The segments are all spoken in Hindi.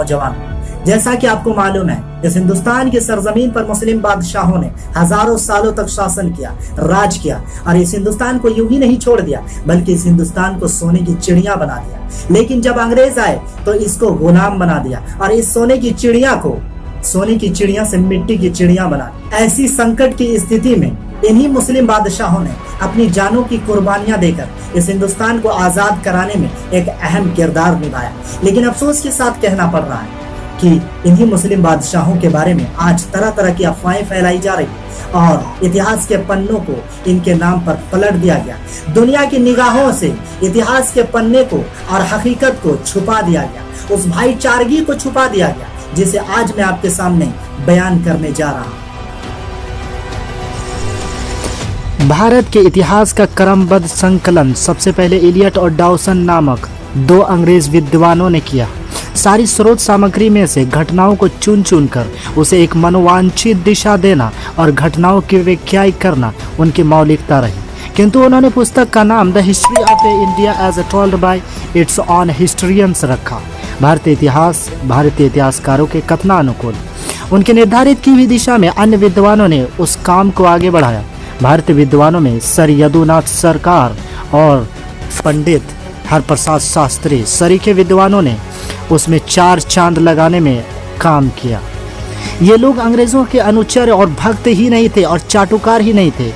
नौजवान, जैसा कि आपको मालूम है इस हिंदुस्तान की सरजमीन पर मुस्लिम बादशाहों ने हजारों सालों तक शासन किया, राज किया और इस हिंदुस्तान को यूं ही नहीं छोड़ दिया बल्कि इस हिंदुस्तान को सोने की चिड़िया बना दिया। लेकिन जब अंग्रेज आए तो इसको गुलाम बना दिया और इस सोने की चिड़िया को सोने की चिड़िया से मिट्टी की चिड़िया बना दिया। ऐसी संकट की स्थिति में इन्हीं मुस्लिम बादशाहों ने अपनी जानों की कुर्बानियां देकर इस हिंदुस्तान को आजाद कराने में एक अहम किरदार निभाया। लेकिन अफसोस के साथ कहना पड़ रहा है कि इन्हीं मुस्लिम बादशाहों के बारे में आज तरह तरह की अफवाहें फैलाई जा रही और इतिहास के पन्नों को इनके नाम पर पलट दिया गया। दुनिया की निगाहों से इतिहास के पन्ने को और हकीकत को छुपा दिया गया, उस भाईचारगी को छुपा दिया गया जिसे आज मैं आपके सामने बयान करने जा रहा हूं। भारत के इतिहास का क्रमबद्ध संकलन सबसे पहले इलियट और डाउसन नामक दो अंग्रेज विद्वानों ने किया। सारी स्रोत सामग्री में से घटनाओं को चुन चुन कर उसे एक मनोवांछित दिशा देना और घटनाओं की व्याख्या करना उनकी मौलिकता रही। किंतु उन्होंने पुस्तक का नाम the history of India as told by its own historians रखा। भारतीय इतिहासकारों के कथनानुकूल उनके निर्धारित की हुई दिशा में अन्य विद्वानों ने उस काम को आगे बढ़ाया। भारतीय विद्वानों में सर यदुनाथ सरकार और पंडित हरप्रसाद शास्त्री सरीखे विद्वानों ने उसमें चार चांद लगाने में काम किया। ये लोग अंग्रेजों के अनुचर और भक्त ही नहीं थे और चाटुकार ही नहीं थे,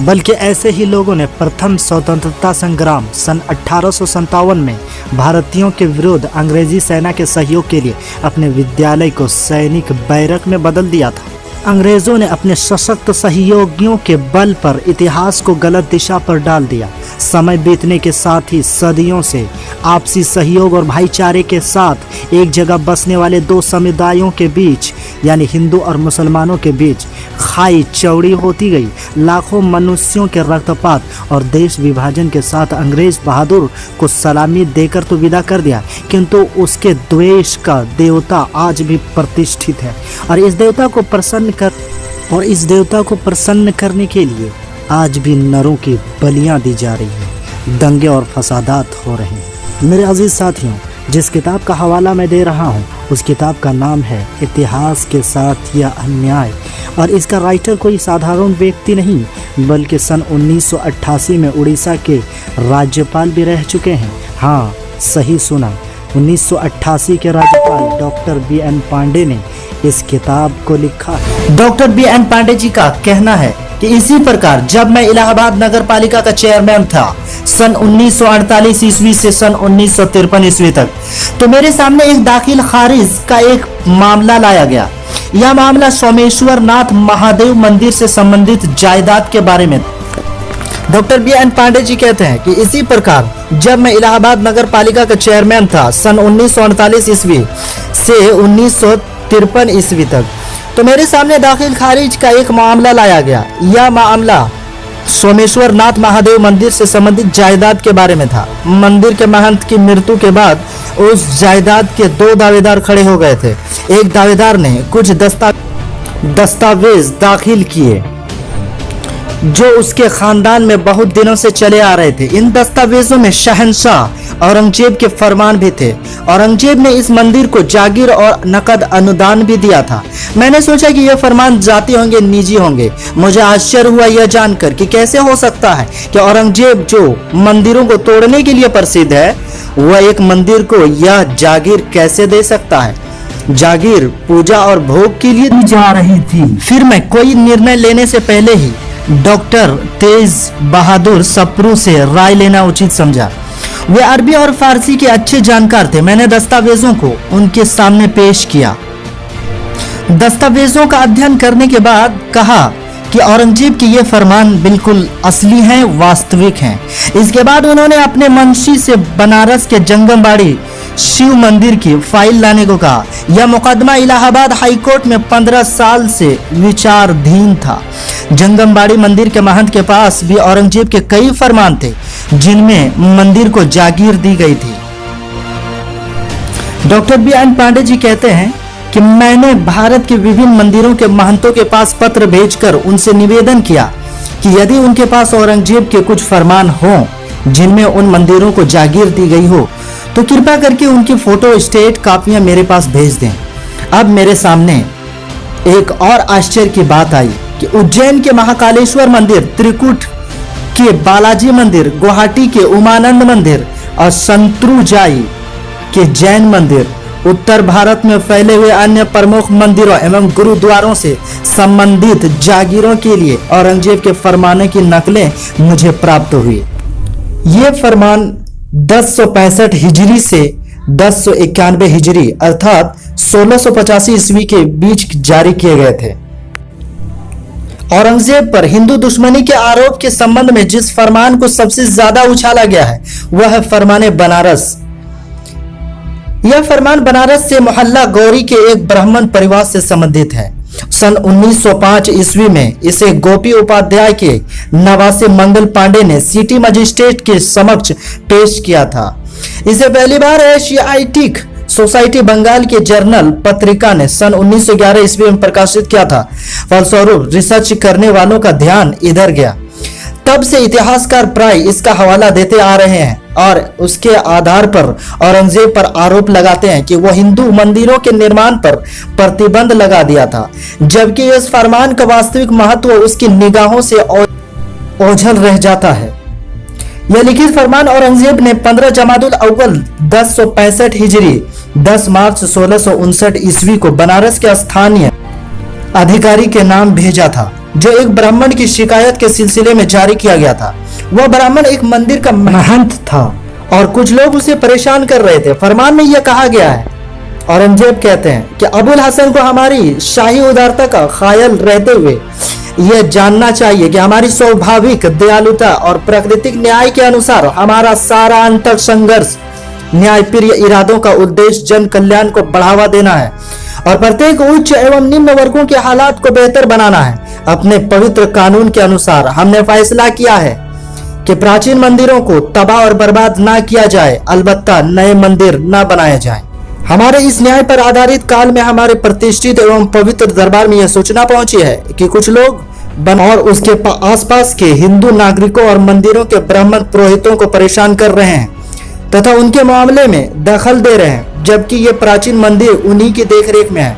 बल्कि ऐसे ही लोगों ने प्रथम स्वतंत्रता संग्राम सन 1857 में भारतीयों के विरुद्ध अंग्रेजी सेना के सहयोग के लिए अपने विद्यालय को सैनिक बैरक में बदल दिया था। अंग्रेजों ने अपने सशक्त सहयोगियों के बल पर इतिहास को गलत दिशा पर डाल दिया। समय बीतने के साथ ही सदियों से आपसी सहयोग और भाईचारे के साथ एक जगह बसने वाले दो समुदायों के बीच यानी हिंदू और मुसलमानों के बीच खाई चौड़ी होती गई। लाखों मनुष्यों के रक्तपात और देश विभाजन के साथ अंग्रेज बहादुर को सलामी देकर तो विदा कर दिया, किंतु उसके द्वेष का देवता आज भी प्रतिष्ठित है और इस देवता को प्रसन्न करने के लिए आज भी नरों की बलियां दी जा रही हैं, दंगे और फसादात हो रहे हैं। मेरे अजीज साथियों, जिस किताब का हवाला मैं दे रहा हूँ उस किताब का नाम है इतिहास के साथ यह अन्याय और इसका राइटर कोई साधारण व्यक्ति नहीं बल्कि सन 1988 में उड़ीसा के राज्यपाल भी रह चुके हैं। हाँ, सही सुना, 1988 के राज्यपाल डॉक्टर B.N. पांडे ने इस किताब को लिखा। Doctor B.N. पांडे जी का कहना है कि इसी प्रकार जब मैं इलाहाबाद नगर पालिका का चेयरमैन था सन 1948 ईस्वी से सन 1953 ईस्वी तक, तो मेरे सामने एक दाखिल खारिज का एक मामला लाया गया। यह मामला सोमेश्वर नाथ महादेव मंदिर से संबंधित जायदाद के बारे में। Doctor B.N. पांडे जी कहते हैं कि इसी प्रकार जब मैं इलाहाबाद नगर पालिका का चेयरमैन था सन 1948 ईस्वी से 1953 ईस्वी तक, तो मेरे सामने दाखिल खारिज का एक मामला लाया गया। यह मामला सोमेश्वर नाथ महादेव मंदिर से संबंधित जायदाद के बारे में था। मंदिर के महंत की मृत्यु के बाद उस जायदाद के दो दावेदार खड़े हो गए थे। एक दावेदार ने कुछ दस्तावेज दाखिल किए जो उसके खानदान में बहुत दिनों से चले आ रहे थे। इन दस्तावेजों में शहंशाह औरंगजेब के फरमान भी थे। औरंगजेब ने इस मंदिर को जागीर और नकद अनुदान भी दिया था। मैंने सोचा कि यह फरमान जाती होंगे, निजी होंगे। मुझे आश्चर्य हुआ यह जानकर कि कैसे हो सकता है कि औरंगजेब जो मंदिरों को तोड़ने के लिए प्रसिद्ध है, वह एक मंदिर को यह जागीर कैसे दे सकता है। जागीर पूजा और भोग के लिए दी जा रही थी। फिर मैं कोई निर्णय लेने से पहले ही डॉक्टर तेज बहादुर सप्रू से राय लेना उचित समझा। वे अरबी और फारसी के अच्छे जानकार थे। मैंने दस्तावेजों को उनके सामने पेश किया। दस्तावेजों का अध्ययन करने के बाद कहा कि औरंगजेब के ये फरमान बिल्कुल असली हैं, वास्तविक हैं। इसके बाद उन्होंने अपने मुंशी से बनारस के जंगमबाड़ी शिव मंदिर की फाइल लाने को कहा। यह मुकदमा इलाहाबाद हाईकोर्ट में 15 साल से विचाराधीन था। जंगमबाड़ी मंदिर के महंत के पास भी औरंगजेब के कई फरमान थे जिनमें मंदिर को जागीर दी गई थी। Doctor B.N. पांडे जी कहते हैं कि मैंने भारत के विभिन्न मंदिरों के महंतों के पास पत्र भेजकर उनसे निवेदन किया कि यदि उनके पास औरंगजेब के कुछ फरमान हों जिनमें उन मंदिरों को जागीर दी गई हो, तो कृपया करके उनकी फोटो स्टेट कापियां मेरे पास भेज दें। अब मेरे सामने एक और आश्चर्य की बात आई कि उज्जैन के महाकालेश्वर मंदिर, त्रिकुट के बालाजी मंदिर, गुवाहाटी के उमानंद मंदिर और संतरुजाई के जैन मंदिर, उत्तर भारत में फैले हुए अन्य प्रमुख मंदिरों एवं गुरुद्वारों से संबंधित जागीरों के लिए औरंगजेब के फरमाने की नकलें मुझे प्राप्त हुई। ये फरमान 1065 हिजरी से 1091 हिजरी अर्थात 1685 ईस्वी के बीच जारी किए गए थे। औरंगजेब पर हिंदू दुश्मनी के आरोप के संबंध में जिस फरमान को सबसे ज्यादा उछाला गया है वह है फरमाने बनारस। यह फरमान बनारस से मोहल्ला गौरी के एक ब्राह्मण परिवार से संबंधित है। सन 1905 ईस्वी में इसे गोपी उपाध्याय के नवासे मंगल पांडे ने सिटी मजिस्ट्रेट के समक्ष पेश किया था। इसे पहली बार एशियाटिक सोसाइटी बंगाल के जर्नल पत्रिका ने सन 1911 ईस्वी में प्रकाशित किया था। फलस्वरूप रिसर्च करने वालों का ध्यान इधर गया। तब से इतिहासकार प्राय इसका हवाला देते आ रहे हैं और उसके आधार पर औरंगजेब पर आरोप लगाते हैं कि वह हिंदू मंदिरों के निर्माण पर प्रतिबंध लगा दिया था, जबकि इस फरमान का वास्तविक महत्व उसकी निगाहों से ओझल रह जाता है। यह लिखित फरमान औरंगजेब ने 15 जमादुल अव्वल 1065 हिजरी 10 मार्च 1659 ईस्वी को बनारस के स्थानीय अधिकारी के नाम भेजा था, जो एक ब्राह्मण की शिकायत के सिलसिले में जारी किया गया था। वह ब्राह्मण एक मंदिर का महंत था और कुछ लोग उसे परेशान कर रहे थे। फरमान में यह कहा गया है, औरंगजेब कहते हैं कि अबुल हसन को हमारी शाही उदारता का ख्याल रहते हुए यह जानना चाहिए कि हमारी स्वाभाविक दयालुता और प्राकृतिक न्याय के अनुसार हमारा सारा अंतक संघर्ष न्यायप्रिय इरादों का उद्देश्य जन कल्याण को बढ़ावा देना है और प्रत्येक उच्च एवं निम्न वर्गों के हालात को बेहतर बनाना है। अपने पवित्र कानून के अनुसार हमने फैसला किया है कि प्राचीन मंदिरों को तबाह और बर्बाद ना किया जाए, अलबत्ता नए मंदिर न बनाए जाएं। हमारे इस न्याय पर आधारित काल में हमारे प्रतिष्ठित एवं पवित्र दरबार में यह सूचना पहुंची है कि कुछ लोग और उसके आसपास के हिंदू नागरिकों और मंदिरों के ब्राह्मण पुरोहितों को परेशान कर रहे हैं तथा उनके मामले में दखल दे रहे हैं, जबकि ये प्राचीन मंदिर उन्हीं की देखरेख में है।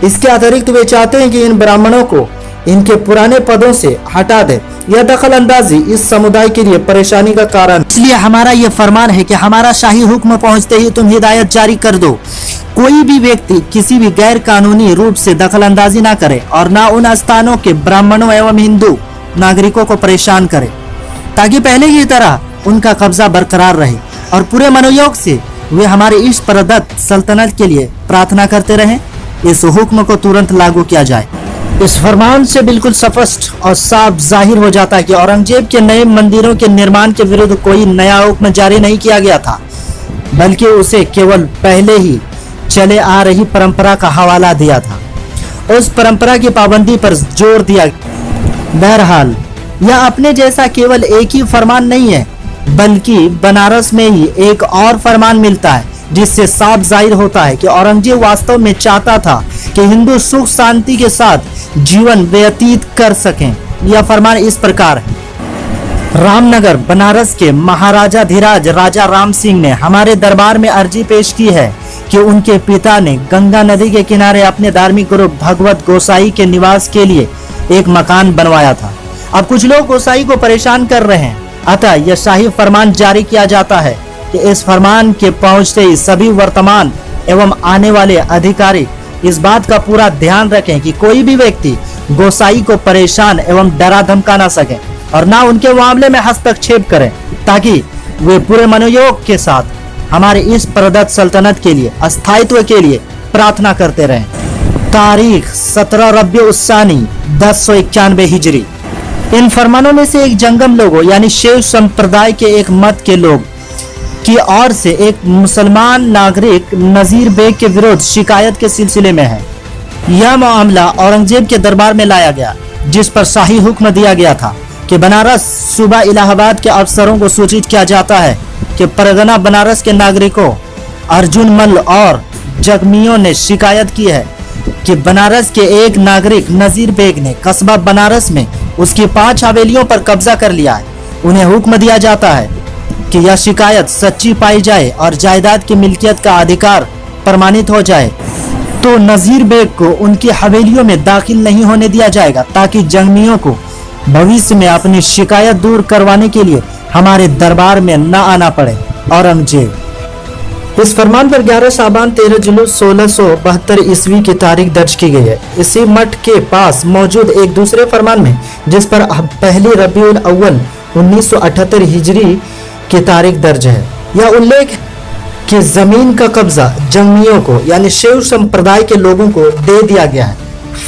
इसके अतिरिक्त वे चाहते हैं कि इन ब्राह्मणों को इनके पुराने पदों से हटा दे। यह दखल अंदाजी इस समुदाय के लिए परेशानी का कारण, इसलिए हमारा यह फरमान है कि हमारा शाही हुक्म पहुंचते ही तुम हिदायत जारी कर दो, कोई भी व्यक्ति किसी भी गैर कानूनी रूप से दखल अंदाजी ना करे और ना उन स्थानों के ब्राह्मणों एवं हिंदू नागरिकों को परेशान करे, ताकि पहले की तरह उनका कब्जा बरकरार रहे और पूरे मनोयोग से वे हमारे इष्ट प्रदत्त सल्तनत के लिए प्रार्थना करते रहें। इस हुक्म को तुरंत लागू किया जाए। इस फरमान से बिल्कुल स्पष्ट और साफ जाहिर हो जाता है कि औरंगजेब के नए मंदिरों के निर्माण के विरुद्ध कोई नया हुक्म जारी नहीं किया गया था, बल्कि उसे केवल पहले ही चले आ रही परंपरा का हवाला दिया था। उस परंपरा की पाबंदी पर जोर दिया। बहरहाल यह अपने जैसा केवल एक ही फरमान नहीं है, बल्कि बनारस में ही एक और फरमान मिलता है जिससे साफ जाहिर होता है कि औरंगजेब वास्तव में चाहता था कि हिंदू सुख शांति के साथ जीवन व्यतीत कर सकें। यह फरमान इस प्रकार है। रामनगर बनारस के महाराजा धीराज राजा राम सिंह ने हमारे दरबार में अर्जी पेश की है कि उनके पिता ने गंगा नदी के किनारे अपने धार्मिक गुरु भगवत गोसाई के निवास के लिए एक मकान बनवाया था। अब कुछ लोग गोसाई को परेशान कर रहे हैं, अतः यह शाही फरमान जारी किया जाता है कि इस फरमान के पहुंचते ही सभी वर्तमान एवं आने वाले अधिकारी इस बात का पूरा ध्यान रखें कि कोई भी व्यक्ति गोसाई को परेशान एवं डरा धमका ना सके और ना उनके मामले में हस्तक्षेप करें, ताकि वे पूरे मनोयोग के साथ हमारे इस प्रदत्त सल्तनत के लिए अस्थायित्व के लिए प्रार्थना करते रहें। तारीख 17 रबी उस्सानी 1091 हिजरी। इन फरमानों में से एक जंगम लोगों यानी शैव संप्रदाय के एक मत के लोग की ओर से एक मुसलमान नागरिक नजीर बेग के विरुद्ध शिकायत के सिलसिले में है। यह मामला औरंगजेब के दरबार में लाया गया, जिस पर शाही हुक्म दिया गया था कि बनारस सूबा इलाहाबाद के अफसरों को सूचित किया जाता है कि परगना बनारस के नागरिकों अर्जुन मल्ल और जगमियों ने शिकायत की है कि बनारस के एक नागरिक नजीर बेग ने कस्बा बनारस में उसकी 5 हवेलियों पर कब्जा कर लिया है। उन्हें हुक्म दिया जाता है कि यह शिकायत सच्ची पाई जाए और जायदाद की मिल्कियत का अधिकार प्रमाणित हो जाए तो नजीर बेग को उनकी हवेलियों में दाखिल नहीं होने दिया जाएगा, ताकि जंगमियों को भविष्य में अपनी शिकायत दूर करवाने के लिए हमारे दरबार में न आना पड़े। औरंगजेब। इस फरमान पर 11 शाबान 13 जुलूस 1672 ईस्वी की तारीख दर्ज की गई है। इसी मठ के पास मौजूद एक दूसरे फरमान में, जिस पर पहली रबीउल अव्वल 1978 हिजरी की तारीख दर्ज है, यह उल्लेख कि जमीन का कब्जा जंगमियों को यानी शैव संप्रदाय के लोगों को दे दिया गया है।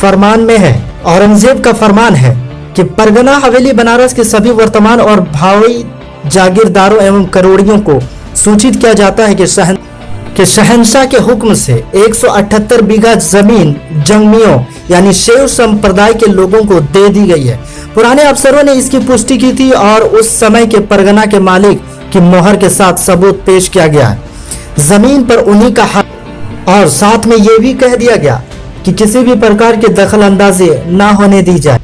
फरमान में है, औरंगजेब का फरमान है कि परगना हवेली बनारस के सभी वर्तमान और भावी जागीरदारों एवं करोड़ियों को सूचित किया जाता है कि शहंशाह के हुक्म से 178 बीघा जमीन जंगमियों यानी शैव संप्रदाय के लोगों को दे दी गई है। पुराने अफसरों ने इसकी पुष्टि की थी और उस समय के परगना के मालिक की मोहर के साथ सबूत पेश किया गया है। जमीन पर उन्हीं का हक, और साथ में यह भी कह दिया गया कि किसी भी प्रकार की दखल अंदाजी न होने दी जाए।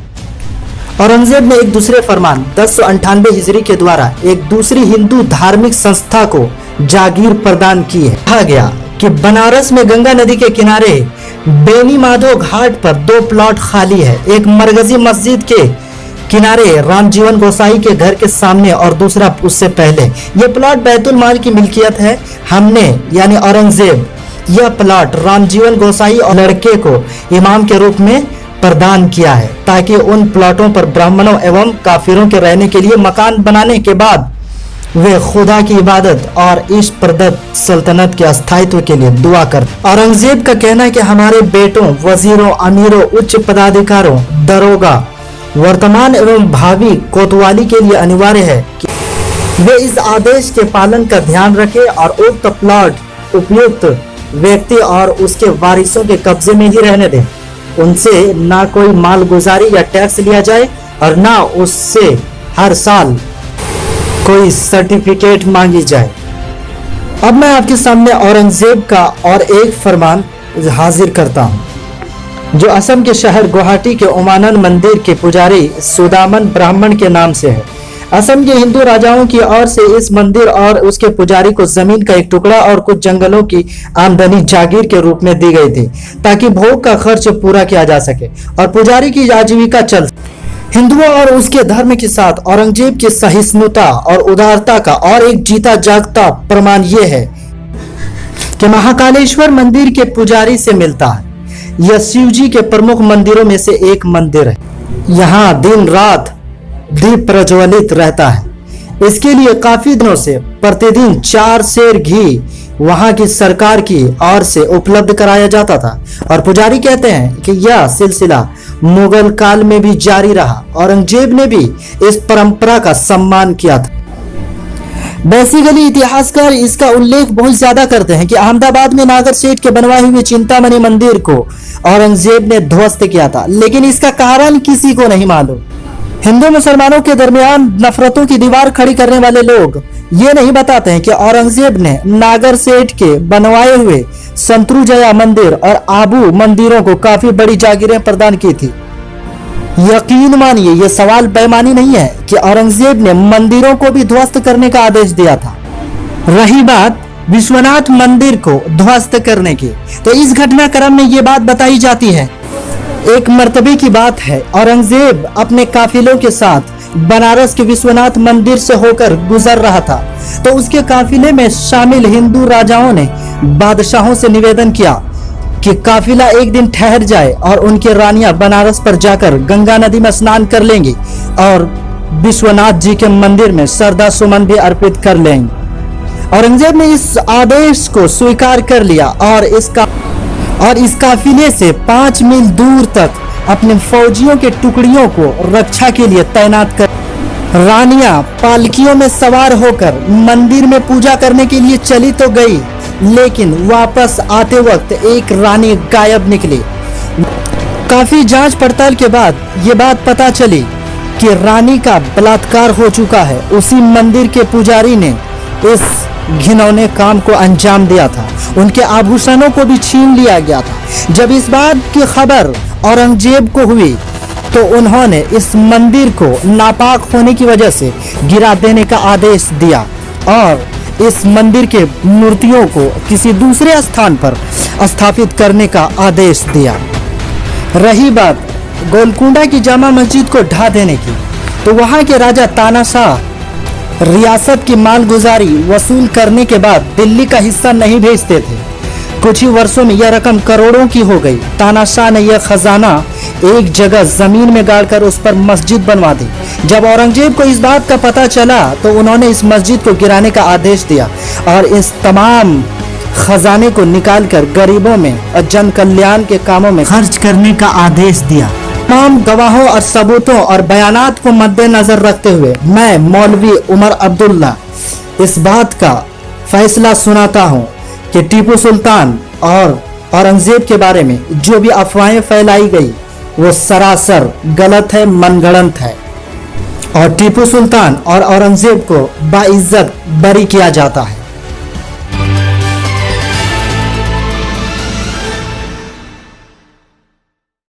औरंगजेब ने एक दूसरे फरमान 1098 हिजरी के द्वारा एक दूसरी हिंदू धार्मिक संस्था को जागीर प्रदान की है। कहा गया कि बनारस में गंगा नदी के किनारे बेनी माधो घाट पर 2 प्लॉट खाली है, एक मरकजी मस्जिद के किनारे रामजीवन गोसाई के घर के सामने और दूसरा उससे पहले। यह प्लॉट बैतुल माल की मिल्कियत है। हमने यानी औरंगजेब यह प्लॉट रामजीवन गोसाई और लड़के को इमाम के रूप में प्रदान किया है, ताकि उन प्लॉटों पर ब्राह्मणों एवं काफिरों के रहने के लिए मकान बनाने के बाद वे खुदा की इबादत और इश्क प्रदत्त सल्तनत के स्थायित्व के लिए दुआ कर। औरंगजेब का कहना है कि हमारे बेटों, वजीरों, अमीरों, उच्च पदाधिकारों, दरोगा, वर्तमान एवं भावी कोतवाली के लिए अनिवार्य है कि वे इस आदेश के पालन का ध्यान रखें और उक्त प्लॉट उपयुक्त व्यक्ति और उसके वारिसों के कब्जे में ही रहने दें। उनसे ना कोई मालगुजारी या टैक्स लिया जाए और ना उससे हर साल कोई सर्टिफिकेट मांगी जाए। अब मैं आपके सामने औरंगजेब का और एक फरमान हाजिर करता हूँ, जो असम के शहर गुवाहाटी के उमानंद मंदिर के पुजारी सुदामन ब्राह्मण के नाम से है। असम के हिंदू राजाओं की ओर से इस मंदिर और उसके पुजारी को जमीन का एक टुकड़ा और कुछ जंगलों की आमदनी जागीर के रूप में दी गई थी, ताकि भोग का खर्च पूरा किया जा सके और पुजारी की आजीविका चल। हिंदुओं और उसके धर्म के साथ औरंगजेब की सहिष्णुता और उदारता का और एक जीता जागता प्रमाण यह है कि महाकालेश्वर मंदिर के पुजारी से मिलता है। यह शिव जी के प्रमुख मंदिरों में से एक मंदिर है। यहाँ दिन रात दीप प्रज्वलित रहता है। इसके लिए काफी दिनों से प्रतिदिन 4 सेर घी वहां की सरकार की ओर से उपलब्ध कराया जाता था और पुजारी कहते हैं कि यह सिलसिला मुगल काल में भी जारी रहा। औरंगजेब ने भी इस परंपरा का सम्मान किया था। बेसिकली इतिहासकार इसका उल्लेख बहुत ज्यादा करते हैं कि अहमदाबाद में नागर सेठ के बनवाए हुए चिंतामणि मंदिर को औरंगजेब ने ध्वस्त किया था, लेकिन इसका कारण किसी को नहीं मालूम। हिंदू मुसलमानों के दरमियान नफरतों की दीवार खड़ी करने वाले लोग ये नहीं बताते हैं कि औरंगजेब ने नागर सेठ के बनवाए हुए संतरुजया मंदिर और आबू मंदिरों को काफी बड़ी जागीरें प्रदान की थी। यकीन मानिए ये सवाल बेईमानी नहीं है कि औरंगजेब ने मंदिरों को भी ध्वस्त करने का आदेश दिया था। रही बात विश्वनाथ मंदिर को ध्वस्त करने की, तो इस घटनाक्रम में ये बात बताई जाती है। एक मर्तबे की बात है, औरंगजेब अपने काफिलों के साथ बनारस के विश्वनाथ मंदिर से होकर गुजर रहा था, तो उसके काफिले में शामिल हिंदू राजाओं ने बादशाहों से निवेदन किया कि काफिला एक दिन ठहर जाए और उनकी रानियां बनारस पर जाकर गंगा नदी में स्नान कर लेंगी और विश्वनाथ जी के मंदिर में श्रद्धा सुमन भी अर्पित कर लेंगे। औरंगजेब ने इस आदेश को स्वीकार कर लिया और इस काफिले से 5 मील दूर तक अपने फौजियों के टुकड़ियों को रक्षा के लिए तैनात कर रानियां पालकियों में सवार होकर मंदिर में पूजा करने के लिए चली तो गई, लेकिन वापस आते वक्त एक रानी गायब निकली। काफी जांच पड़ताल के बाद ये बात पता चली कि रानी का बलात्कार हो चुका है। उसी मंदिर के पुजारी ने इस घिनौने काम को अंजाम दिया था। उनके आभूषणों को भी छीन लिया गया था। जब इस बात की खबर औरंगजेब को हुई तो उन्होंने इस मंदिर को नापाक होने की वजह से गिरा देने का आदेश दिया। और इस मंदिर के मूर्तियों को किसी दूसरे स्थान पर स्थापित करने का आदेश दिया। रही बात गोलकुंडा की जामा मस्जिद को ढा देने की, तो वहां के राजा तानाशाह रियासत की मालगुजारी वसूल करने के बाद दिल्ली का हिस्सा नहीं भेजते थे। कुछ ही वर्षों में यह रकम करोड़ों की हो गई। तानाशाह ने यह खजाना एक जगह जमीन में गाड़कर उस पर मस्जिद बनवा दी। जब औरंगजेब को इस बात का पता चला तो उन्होंने इस मस्जिद को गिराने का आदेश दिया और इस तमाम खजाने को निकालकर गरीबों में और जन कल्याण के कामों में खर्च करने का आदेश दिया। तमाम गवाहों और सबूतों और बयानात को मद्देनजर रखते हुए मैं मौलवी उमर अब्दुल्ला इस बात का फैसला सुनाता हूँ कि टीपू सुल्तान और औरंगजेब के बारे में जो भी अफवाहें फैलाई गई वो सरासर गलत है, मनगढ़ंत है और टीपू सुल्तान और औरंगजेब को बाइज्जत बरी किया जाता है।